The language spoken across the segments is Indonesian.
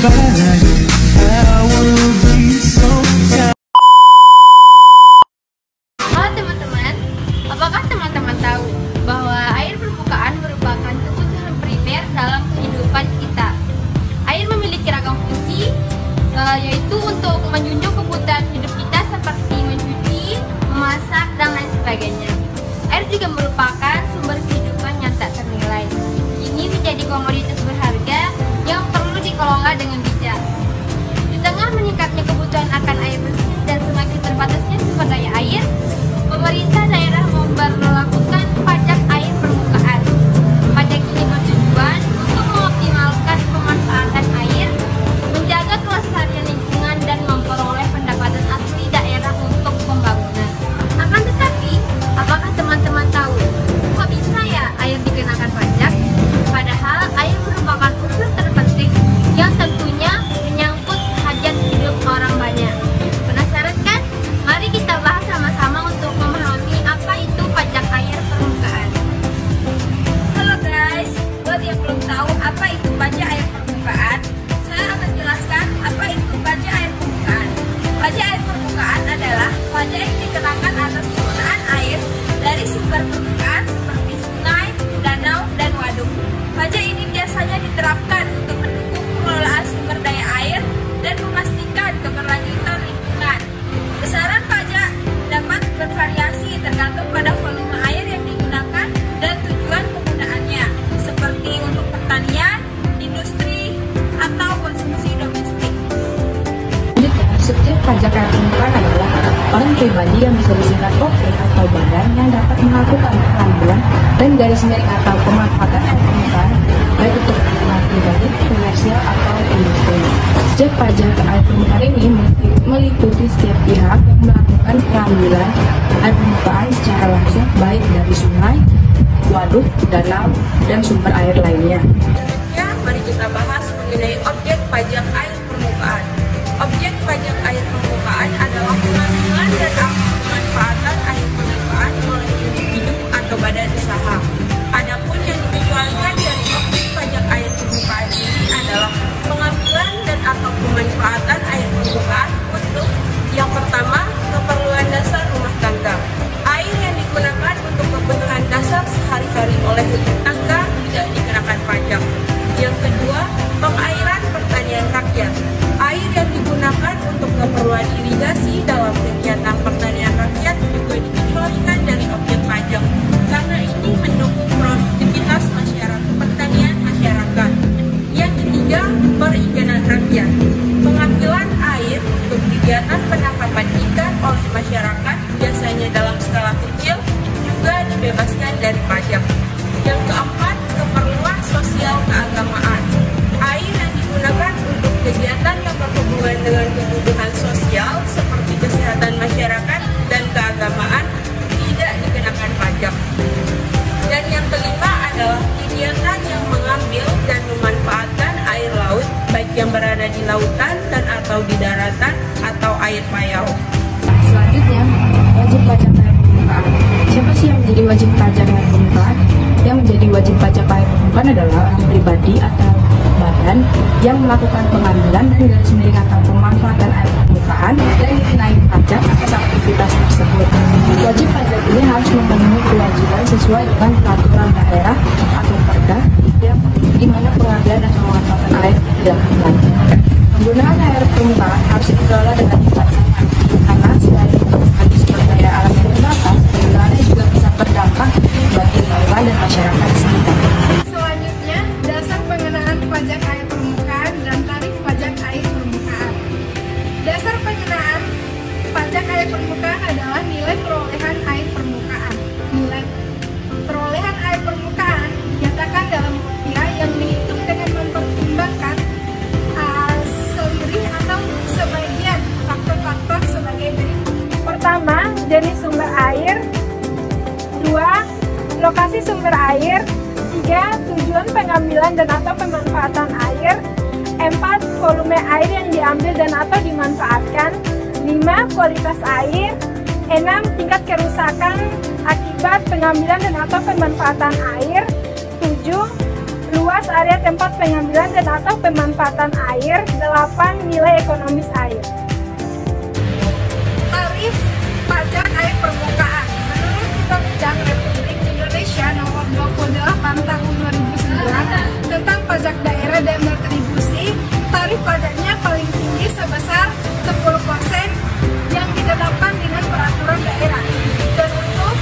Halo teman-teman, apakah teman-teman tahu bahwa air permukaan merupakan kebutuhan primer dalam kehidupan kita? Air memiliki ragam fungsi, yaitu untuk menjunjung kebutuhan hidup kita seperti mencuci, memasak, dan lain sebagainya. Air juga merupakan sumber kehidupan yang tak ternilai. Ini menjadi komoditas berharga yang perlu dikelola dengan bijak. Di tengah meningkatnya kebutuhan akan air bersih dan semakin terbatasnya sumber daya air, pemerintah daerah memberlakukan pajak air permukaan. Pajak ini bertujuan untuk mengoptimalkan pemanfaatan air, menjaga kelestarian lingkungan, dan memperoleh pendapatan asli daerah untuk pembangunan. Akan tetapi, apakah teman-teman tahu, kok bisa ya air dikenakan pajak? Padahal air merupakan unsur terpenting yang tentunya menyangkut hajat hidup orang banyak. Penasaran kan? Mari kita bahas sama-sama untuk memahami apa itu pajak air permukaan. Halo guys, buat yang belum tahu apa itu pajak air permukaan, saya akan jelaskan apa itu pajak air permukaan. Pajak air permukaan adalah pajak yang dikenakan atas penggunaan air dari sumber permukaan seperti sungai, danau, dan waduk. Pajak ini biasanya diterapkan untuk mendukung pengelolaan sumber daya air dan memastikan keberlanjutan lingkungan. Besaran pajak dapat bervariasi tergantung pada volume air yang digunakan dan tujuan penggunaannya, seperti untuk pertanian, industri, atau konsumsi domestik. Subjek pajak air permukaan adalah orang pribadi yang bisa disingkat OP atau badan yang dapat melakukan pengambilan dan garis miring atau pemanfaatan air permukaan baik untuk kepentingan pribadi, komersial, atau industri. Subjek pajak air permukaan ini meliputi setiap pihak yang melakukan pengambilan air permukaan secara langsung baik dari sungai, waduk, danau, dan sumber air lainnya. Selanjutnya, mari kita bahas mengenai objek pajak air permukaan. Objek pajak air permukaan adalah pengambilan dan pemanfaatan air permukaan oleh individu atau badan usaha. Adapun yang dikecualikan dari objek pajak air permukaan ini adalah pengambilan dan atau pemanfaatan air permukaan untuk yang pertama, keperluan dasar rumah tangga. Air yang digunakan untuk kebutuhan dasar sehari-hari oleh rumah tangga tidak dikenakan pajak. Yang kedua, pengairan pertanian rakyat. Air yang digunakan untuk keperluan irigasi dalam kegiatan pertanian rakyat juga dikecualikan dari objek pajak, karena ini mendukung produktivitas masyarakat pertanian masyarakat. Yang ketiga, perikanan rakyat. Pengambilan air untuk kegiatan penangkapan ikan oleh masyarakat, biasanya dalam skala kecil, juga dibebaskan dari pajak. Yang keempat, keperluan sosial keagamaan. Air yang digunakan untuk kegiatan yang berhubungan dengan kebutuhan sosial seperti kesehatan masyarakat dan keagamaan tidak dikenakan pajak. Dan yang kelima adalah kegiatan yang mengambil dan memanfaatkan air laut, baik yang berada di lautan dan atau di daratan atau air payau. Selanjutnya, wajib pajak air permukaan. Siapa sih yang menjadi wajib pajak air permukaan? Yang menjadi wajib pajak air permukaan adalah orang pribadi atau badan yang melakukan pengambilan dan garis miring atau pemanfaatan air permukaan dan dikenai pajak atas aktivitas tersebut. Wajib pajak ini harus memenuhi kewajiban sesuai dengan peraturan daerah atau perda yang di mana pengambilan dan pemanfaatan air dilakukan. Penggunaan air permukaan harus dikelola dengan bijaksana karena selain bagi sumber daya alam yang terbatas, penggunaannya juga bisa berdampak bagi lingkungan dan masyarakat sekitar. Selanjutnya, dasar pengenaan pajak air permukaan dan tarif pajak air permukaan. Dasar pengenaan pajak air permukaan adalah nilai perolehan air permukaan. Nilai perolehan air permukaan dinyatakan dalam rupiah yang dihitung dengan mempertimbangkan seluruh atau sebagian faktor-faktor sebagai berikut. Pertama, jenis sumber air. 2. Lokasi sumber air. 3. Tujuan pengambilan dan atau pemanfaatan air. 4. Volume air yang diambil dan atau dimanfaatkan. 5. Kualitas air. 6. Tingkat kerusakan akibat pengambilan dan atau pemanfaatan air. 7. Luas area tempat pengambilan dan atau pemanfaatan air. penerapan nilai ekonomis air. Tarif pajak air permukaan. Menurut Undang-Undang Republik Indonesia Nomor 28 Tahun 2009 tentang pajak daerah dan retribusi, tarif pajaknya paling tinggi sebesar 10% yang ditetapkan dengan peraturan daerah. Dan untuk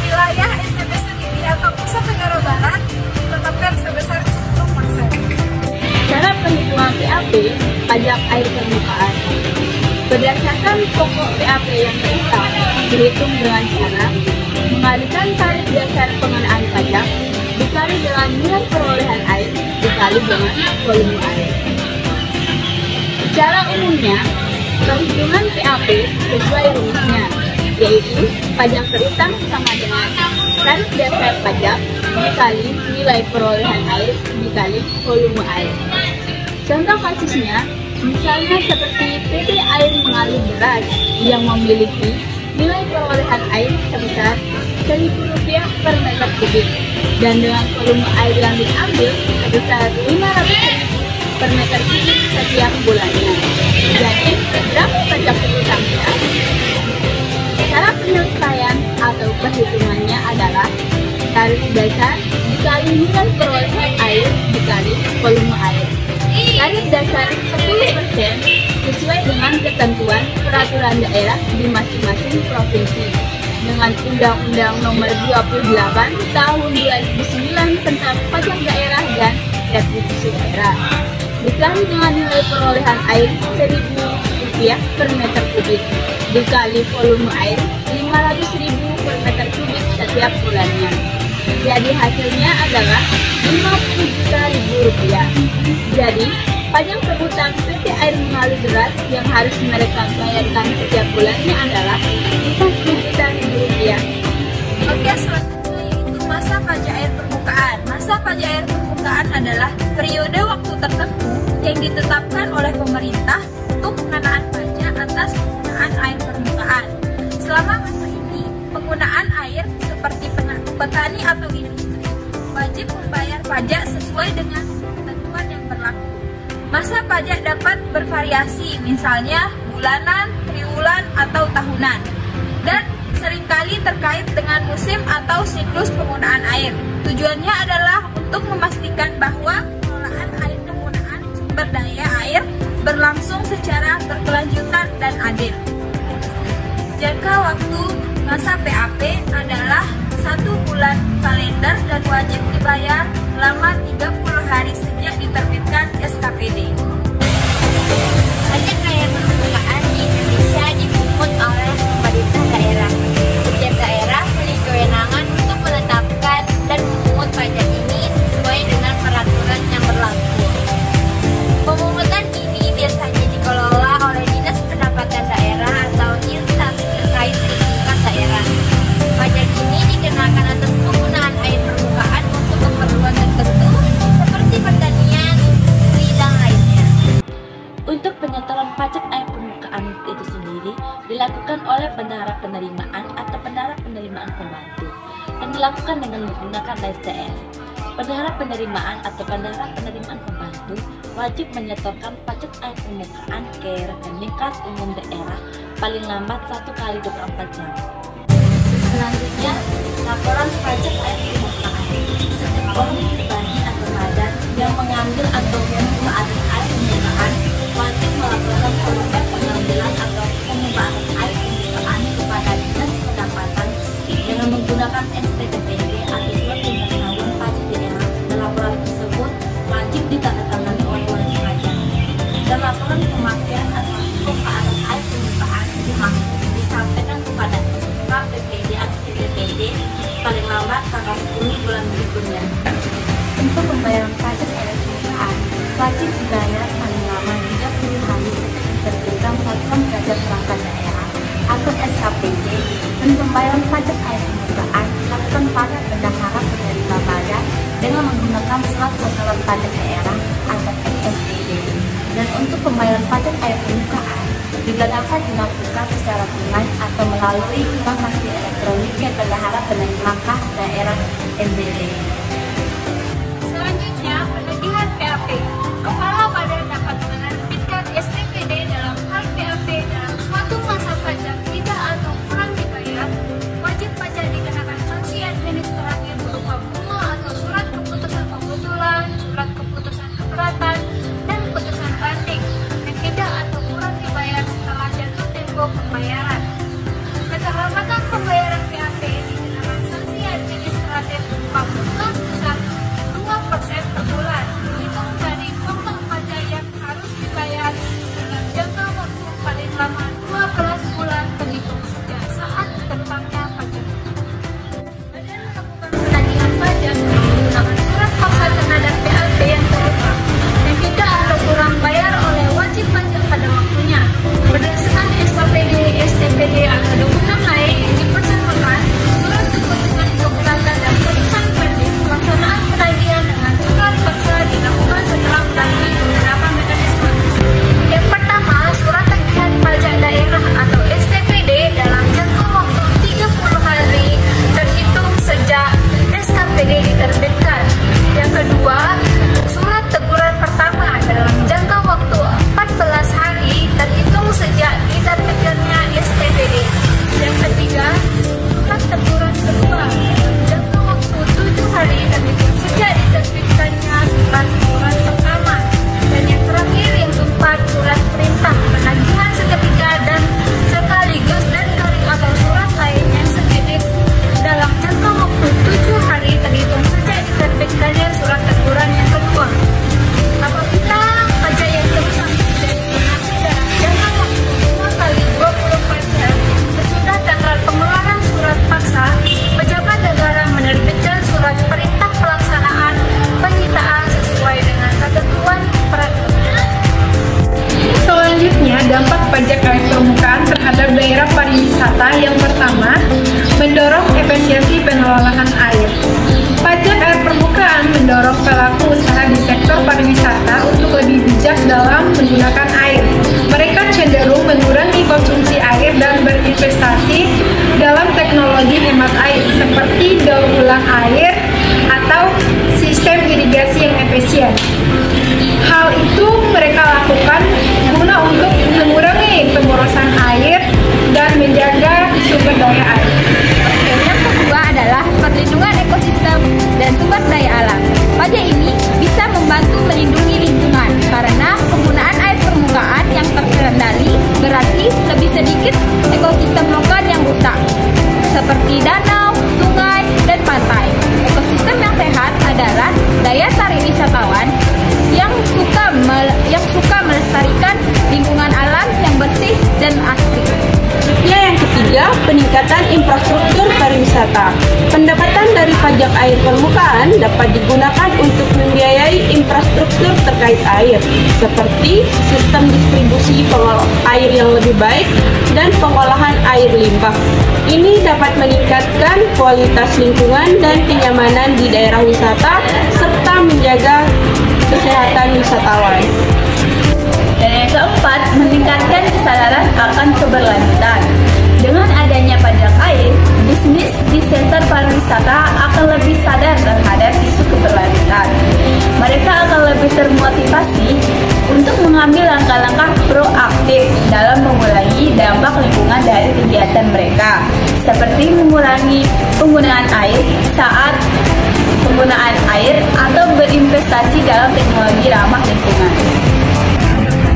wilayah NTB sendiri atau Nusa Tenggara Barat ditetapkan sebesar 10%. Cara penghitungan PAP pajak air permukaan. Berdasarkan pokok PAP yang terhitung, dihitung dengan cara mengalihkan tarif dasar pengenaan pajak dikali dengan nilai perolehan air dikali dengan volume air. Secara umumnya, perhitungan PAP sesuai rumusnya, yaitu pajak terutang sama dengan tarif dasar pajak dikali nilai perolehan air dikali volume air. Contoh kasusnya, misalnya seperti PT Air Mengalir Beras yang memiliki nilai perolehan air sebesar Rp1.000 per meter kubik dan dengan volume air yang diambil sebesar 500.000 per meter kubik setiap bulannya. Jadi, berapa pajak terutangnya? Cara penyelesaian atau perhitungannya adalah tarif dasar dikali nilai perolehan air dikali volume air. Tarif dasar 10% sesuai dengan ketentuan peraturan daerah di masing-masing provinsi dengan Undang-Undang Nomor 28 Tahun 2009 tentang pajak daerah dan retribusi daerah. Dikali dengan nilai perolehan air Rp1.000 per meter kubik dikali volume air 500.000 per meter kubik setiap bulannya. Jadi hasilnya adalah Rp50.000. Jadi pajak berhutang PT Air Mengalir Beras yang harus mereka bayarkan setiap bulannya adalah Rp50.000. Oke, selanjutnya yaitu masa pajak air permukaan. Masa pajak air permukaan adalah periode waktu tertentu yang ditetapkan oleh pemerintah untuk pengenaan pajak atas penggunaan air permukaan. Selama masa ini, penggunaan air seperti petani atau industri wajib membayar pajak sesuai dengan ketentuan yang berlaku. Masa pajak dapat bervariasi, misalnya bulanan, triwulan, atau tahunan, dan seringkali terkait dengan musim atau siklus penggunaan air. Tujuannya adalah untuk memastikan bahwa pengelolaan air penggunaan sumber daya air berlangsung secara berkelanjutan dan adil. Jangka waktu masa PAP adalah 1 bulan kalender dan wajib dibayar selama 30 hari sejak diterbitkan SKPD. Pajak air permukaan di Indonesia dipungut oleh pemerintah daerah. Setiap daerah memiliki kewenangan untuk menetapkan dan memungut pajak ini sesuai dengan peraturan yang berlaku. Pemungutan ini biasanya dikelola oleh Dinas Pendapatan Daerah atau instansi terkait di tingkat daerah. Pajak ini dikenakan atas penggunaan air permukaan untuk keperluan tertentu seperti pertanian, industri, dan lainnya. Untuk penyetoran pajak air permukaan itu sendiri dilakukan oleh bendahara penerimaan atau bendahara penerimaan pembantu dan dilakukan dengan menggunakan STS. Bendahara penerimaan atau bendahara penerimaan pembantu wajib menyetorkan pajak air permukaan ke rekening kas umum daerah paling lambat 1 kali 24 jam. Selanjutnya, laporan pajak air permukaan. Setiap orang pribadi atau badan yang mengambil atau memungut air permukaan wajib melaporkan volume pengambilan atau pemungutan air permukaan kepada Dinas Pendapatan dengan menggunakan SPTPD atau surat pemberitahuan pajak daerah. Dan laporan tersebut wajib ditandatangani oleh wajib pajak. Dan laporan pemakaian atau pemungutan air permukaan disampaikan kepada KPPD atau PPPD paling lambat tanggal 10 bulan berikutnya. Untuk pembayaran pajak air permukaan wajib dibayar paling lama 30 hari sejak diterbitkan Satuan Pajak Perangkat Daerah atau SKPD, dan pembayaran pajak air permukaan dilakukan pada bendahara penerima badan dengan menggunakan surat setoran pajak daerah atau SSPD. Dan untuk pembayaran pajak air permukaan juga dapat dilakukan secara tunai atau melalui transaksi elektronik ke bendahara penerima kas daerah NBD. Selanjutnya, penagihan PAP. Kepala Badan dapat menerbitkan adalah yang pertama, mendorong efisiensi pengelolaan air. Pajak air permukaan mendorong pelaku usaha di sektor pariwisata untuk lebih bijak dalam menggunakan air. Mereka cenderung mengurangi konsumsi air dan berinvestasi dalam teknologi hemat air seperti daur ulang air atau sistem irigasi yang efisien. Hal itu mereka lakukan guna untuk mengurangi pemborosan air dan menjaga sumber daya air. Yang kedua adalah perlindungan ekosistem dan sumber daya alam. Pajak ini bisa membantu melindungi lingkungan karena penggunaan air permukaan yang terkendali berarti lebih sedikit ekosistem lokal yang rusak, seperti danau, sungai, dan pantai. Ekosistem yang sehat adalah daya tarik wisatawan yang suka melestarikan lingkungan alam yang bersih dan asri. Yang ketiga, peningkatan infrastruktur pariwisata. Pendapatan dari pajak air permukaan dapat digunakan untuk membiayai infrastruktur terkait air, seperti sistem distribusi air yang lebih baik dan pengolahan air limbah. Ini dapat meningkatkan kualitas lingkungan dan kenyamanan di daerah wisata, serta menjaga kesehatan wisatawan. Dan yang keempat, meningkatkan kesadaran akan keberlanjutan. Dengan adanya pajak air, bisnis di sektor pariwisata akan lebih sadar terhadap isu keberlanjutan. Mereka akan lebih termotivasi untuk mengambil langkah-langkah proaktif dalam mengurangi dampak lingkungan dari kegiatan mereka, seperti mengurangi penggunaan air saat penggunaan air atau berinvestasi dalam teknologi ramah lingkungan.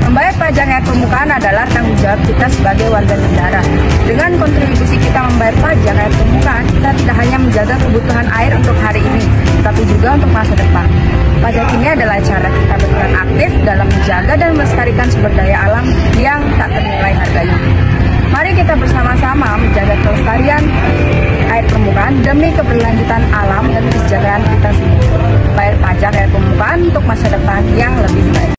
Membayar pajak air permukaan adalah tanggung jawab kita sebagai warga negara. Dengan kontribusi kita membayar pajak air permukaan, kita tidak hanya menjaga kebutuhan air untuk hari ini, tapi juga untuk masa depan. Pajak ini adalah cara kita berperan aktif dalam menjaga dan melestarikan sumber daya alam yang tak ternilai harganya. Mari kita bersama-sama menjaga kelestarian air permukaan demi keberlanjutan alam dan kesejahteraan kita semua. Bayar pajak air permukaan untuk masa depan yang lebih baik.